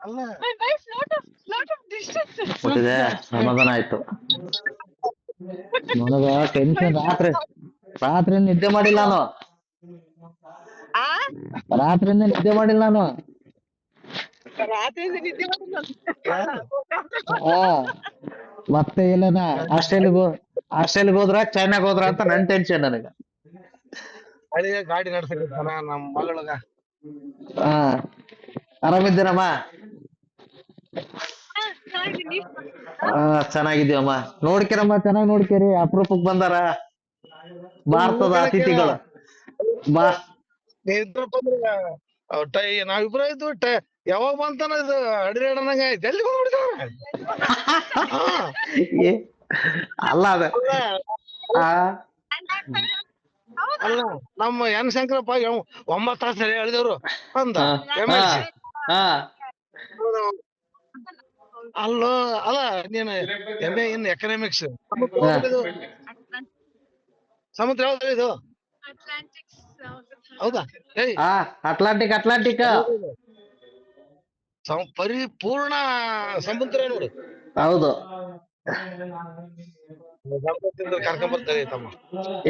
ಅಲ್ಲ ಮುಟ್ಟಿದೆ, ಸಮಾಧಾನ ಆಯ್ತು. ನನಗ ಟೆನ್ಷನ್. ರಾತ್ರಿ ನಿದ್ದೆ ಮಾಡಿಲ್ಲ ನಾನು. ರಾತ್ರಿಯಿಂದ ನಿದ್ದೆ ಮಾಡಿಲ್ಲ ನಾನು. ರಾತ್ರಿಯಿಂದ ನಿದ್ದೆ ಮಾಡಿಲ್ಲ. ಆ ಮತ್ತೆ ಎಲ್ಲನ ಹಾಸ್ಟೆಲ್ಗೆ ಹೋದ್ರ ಚೈನಾಗ್ ಹೋದ್ರ ಅಂತ ನನ್ ಟೆನ್ಷನ್ ನನಗ. ಹಳಿಯ ಗಾಡಿ ನಡ್ಸಕತ್ತಾನ ನಮ್ ಮಗಳಗ. ಹಾ, ಆರಾಮಿದ್ದೀರಮ್ಮ? ಹಾ, ಚೆನ್ನಾಗಿದ್ದೀವಮ್ಮ. ನೋಡ್ಕಿರಮ್ಮ, ಚೆನ್ನಾಗ್ ನೋಡ್ಕೇರಿ. ಅಪರೂಪಕ್ ಬಂದಾರ ಭಾರತದ ಅತಿಥಿಗಳು. ಬಾ ಇದ್ರಪ್ಪ ನಾವಿಬ್ರ ಇದ್ವು ಯಾವಾಗ ಬಂತಾನ ಇದು ಅಡಿರಾಡನಂಗ ಜಲ್ದಿ ಬಂದ್ಬಿಡ್ತಾವ. ಏ, ಅಲ್ಲ ಅದ ಆ ಅಲ್ಲ ನಮ್ಮ ಎನ್ ಶಂಕರಪ್ಪ 9 ತಾಸು ಹೇಳಿದವ್ರು ಅಂದ ಹಾ MLC. ಹಾ ಅಲ್ಲೋ ಅಲ್ಲ ನೀನು MA ಇನ್ ಎಕನಾಮಿಕ್ಸ್. ಸಮುದ್ರ ಯಾವ್ದು ಇದು? ಹೌದಾ? ಏಯ್ ಅಟ್ಲಾಂಟಿಕ್. ಪರಿಪೂರ್ಣ ಸಮುದ್ರ ನೋಡು. ಹೌದು. ಕರ್ಕೊಂಡ್ ಬರ್ತಾರೆ ತಮ್ಮ.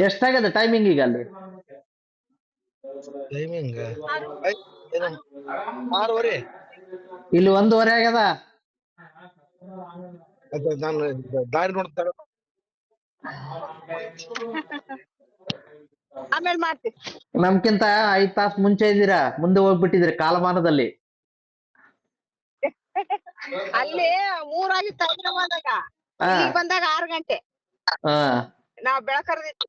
ಎಷ್ಟಾಗದೆ ಟೈಮಿಂಗ್ ಈಗ ಅಲ್ಲಿ? ಟೈಮಿಂಗ್ 6:30. ಇಲ್ಲಿ 1:30 ಆಗ್ಯದ. ನಾನು ದಾರಿ ನೋಡ್ತಾರ. ಆಮೇಲೆ ಮಾಡ್ತಿ. ನಮ್ಕಿಂತ 5 ತಾಸು ಮುಂಚೆ ಇದ್ದೀರಾ, ಮುಂದೆ ಹೋಗ್ಬಿಟ್ಟಿದ್ರಿ ಕಾಲಮಾನದಲ್ಲಿ. ಅಲ್ಲಿ 3 ಆಗಿತ್ತು ಹೈದರಾಬಾದಾಗ. ಇಲ್ಲಿಗ್ ಬಂದಾಗ 6 ಗಂಟೆ. ಹಾ, ನಾವ್ ಬೆಳಕರ್ದಿತ್ತು.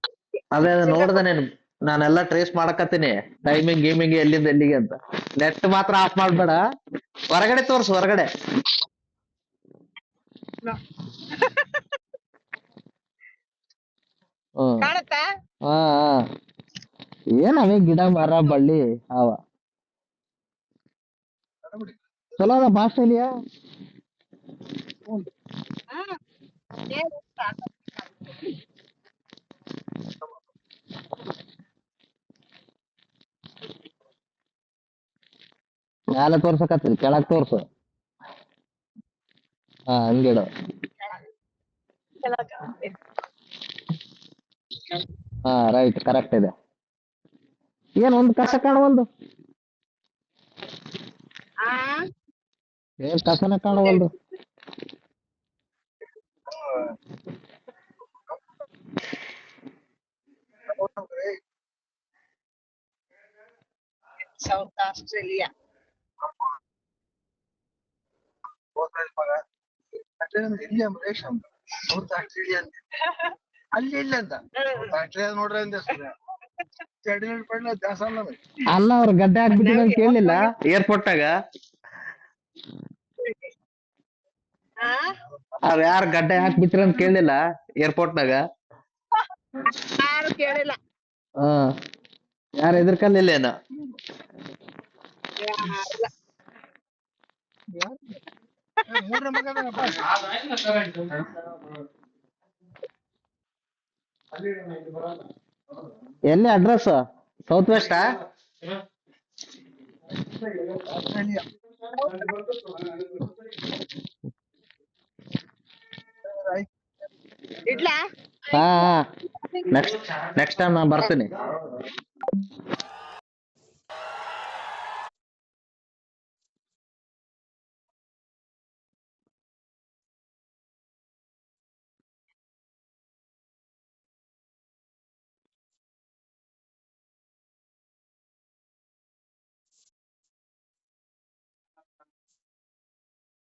ಅದೇ ನೋಡ್ದೆ ನೀನು. ನಾನೆಲ್ಲ ಟ್ರೇಸ್ ಮಾಡಕತ್ತೀನಿ ಟೈಮಿಂಗ್ ಎಲ್ಲಿಂದ ಎಲ್ಲಿಗೆ ಅಂತ. ನೆಟ್ ಮಾತ್ರ ಆಫ್ ಮಾಡ್ಬೇಡ, ಹೊರಗಡೆ ತೋರ್ಸು, ಹೊರಗಡೆ. ಕಾಣತ್ತಾ? ಹಾ, ಏನವೇ ಗಿಡ ಮರ ಬಳ್ಳಿ ಅವ. ಚಲೋ ಅದ ಆಸ್ಟ್ರೇಲಿಯಾ. ಮ್ಯಾಲ ತೋರ್ಸಕತ್ತೀನಿ, ಕೆಳಗ್ ತೋರ್ಸು. ಹಾ, ಹಂಗಿಡು. ಹಾ, ರೈಟ್, ಕರೆಕ್ಟ್ ಇದೆ. ಏನ್ ಒಂದು ಕಸ ಕಾಣವಲ್ದು? ಏನ್ ಕಸನ ಕಾಣವಲ್ದು? South Australia. ಇಲ್ಲಿ ಮಲೇಶ್ ಅಂತ ಸೌತ್ ಆಸ್ಟ್ರೇಲಿಯಾ ಅಂತ ಅಲ್ಲಿ ಇಲ್ಲ ಅಂತ ಆಸ್ಟ್ರೇಲಿಯಾ ನೋಡ್ರಿ ಅಂದೆ. ಅಲ್ಲ, ಅವ್ರು ಗಡ್ಡೆ ಹಾಕ್ಬಿಟ್ಟಿದ್ರೆ ಕೇಳಲಿಲ್ಲ ಏರ್ಪೋರ್ಟ್ನಾಗ? ಅವ್ರು ಯಾರು ಗಡ್ಡೆ ಹಾಕ್ಬಿಟ್ರಿ ಅಂತ ಕೇಳಲಿಲ್ಲ ಏರ್ಪೋರ್ಟ್ನಾಗ? ಯಾರು ಕೇಳಿಲ್ಲ. ಹಾ, ಯಾರು ಎದುರ್ಕಲಿಲ್ಲ? ಎಲ್ಲಿ ಅಡ್ರೆಸ್? ಸೌತ್ ವೆಸ್ಟಾ? ಇಡ್ಲಾ? ಹಾ, ನೆಕ್ಸ್ಟ್ ಟೈಮ್ ನಾನು ಬರ್ತೀನಿ.